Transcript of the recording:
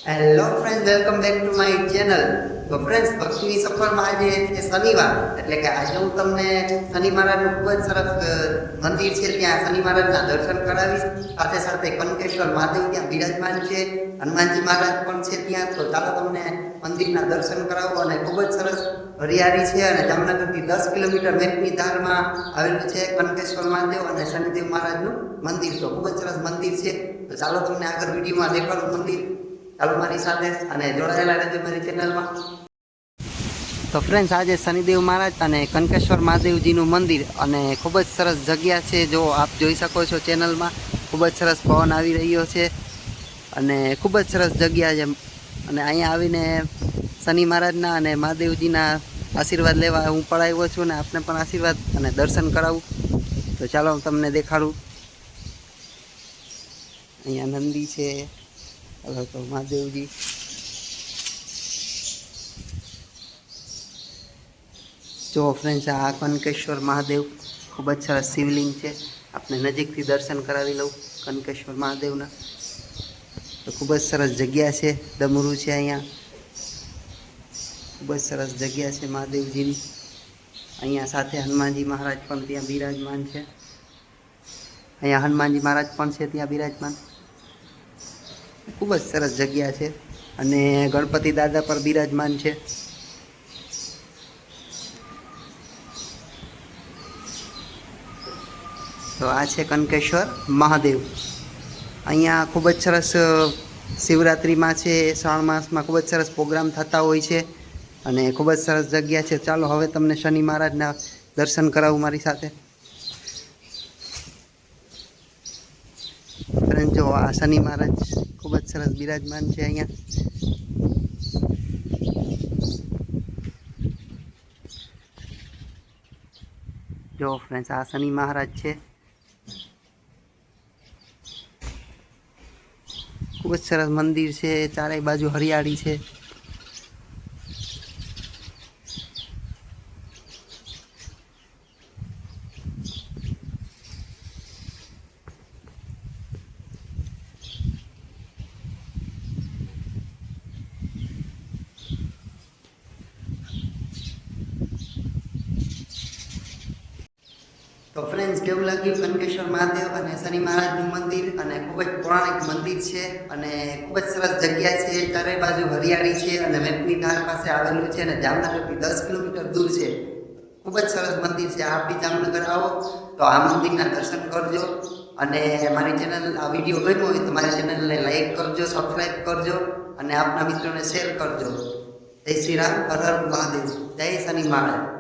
Hello friend, welcome back to my channel. તો friends, ભક્તિની સફરમાં આજે છે શનિવાર, એટલે કે આજે હું તમને શનિ મહારાજનું ખૂબ જ સરસ મંદિર છે ત્યાં શનિ મહારાજના દર્શન કરાવીશ. સાથે સાથે કનકેશ્વર મહાદેવ ત્યાં બિરાજમાન છે, હનુમાનજી મહારાજ પણ છે ત્યાં. તો ચાલો તમને મંદિરના દર્શન કરાવો. અને ખૂબ જ સરસ હરિયાળી છે અને જામનગરથી 10 કિલોમીટર મેપની ધારમાં આવેલું છે કનકેશ્વર મહાદેવ અને શનિદેવ મહારાજનું મંદિર. તો ખૂબ જ સરસ મંદિર છે. તો ચાલો તમને આગળ વિડીયોમાં દેખાડું મંદિર. ચાલો મારી સાથે અને જોડાયેલા રહેજો મારી ચેનલમાં. તો ફ્રેન્ડ્સ, આજે શનિદેવ મહારાજ અને કનકેશ્વર મહાદેવજીનું મંદિર અને ખૂબ જ સરસ જગ્યા છે. જો આપ જોઈ શકો છો ચેનલમાં, ખૂબ જ સરસ પવન આવી રહ્યો છે અને ખૂબ જ સરસ જગ્યા છે. અને અહીંયા આવીને શનિ મહારાજના અને મહાદેવજીના આશીર્વાદ લેવા હું પણ આવ્યો છું અને આપને પણ આશીર્વાદ અને દર્શન કરાવું. તો ચાલો હું તમને દેખાડું. અહીંયા નંદી છે, તો મહાદેવજી. જો ફ્રેન્ડ્સ, આ કનકેશ્વર મહાદેવ ખૂબ જ સરસ શિવલિંગ છે. આપણે નજીકથી દર્શન કરાવી લઉં કનકેશ્વર મહાદેવના. તો ખૂબ જ સરસ જગ્યા છે, ડમરું છે અહીંયા. ખૂબ જ સરસ જગ્યા છે મહાદેવજીની. અહીંયા સાથે હનુમાનજી મહારાજ પણ ત્યાં બિરાજમાન છે. અહીંયા હનુમાનજી મહારાજ પણ છે ત્યાં બિરાજમાન. ખૂબ જ સરસ જગ્યા છે અને ગણપતિ દાદા પર બિરાજમાન છે. તો આ છે કનકેશ્વર મહાદેવ. અહીંયા ખૂબ જ સરસ શિવરાત્રિમાં છે, શ્રાવણ માસમાં ખૂબ જ સરસ પ્રોગ્રામ થતા હોય છે અને ખૂબ જ સરસ જગ્યા છે. ચાલો હવે તમને શનિ મહારાજના દર્શન કરાવું મારી સાથે. જો આ શનિ મહારાજ ખૂબ જ સરસ બિરાજમાન છે અહીંયા. જો ફ્રેન્ડ્સ, આ શનિ મહારાજ છે. ખૂબ જ સરસ મંદિર છે, ચારેય બાજુ હરિયાળી છે. તો ફ્રેન્ડ્સ, કેવું લાગ્યું કનકેશ્વર મહાદેવ અને શનિ મહારાજનું મંદિર? અને ખૂબ જ પૌરાણિક મંદિર છે અને ખૂબ જ સરસ જગ્યા છે. ચારે બાજુ હરિયાળી છે અને મેપની ધાર પાસે આવેલું છે અને જામનગરથી 10 કિલોમીટર દૂર છે. ખૂબ જ સરસ મંદિર છે. આપ બી જામનગર આવો તો આ મંદિરના દર્શન કરજો. અને મારી ચેનલ, આ વિડીયો ગમ્યો હોય તો મારી ચેનલને લાઈક કરજો, સબસ્ક્રાઈબ કરજો અને આપના મિત્રોને શેર કરજો. જય શ્રી રામ, હર હર મહાદેવ, જય શનિ મહારાજ.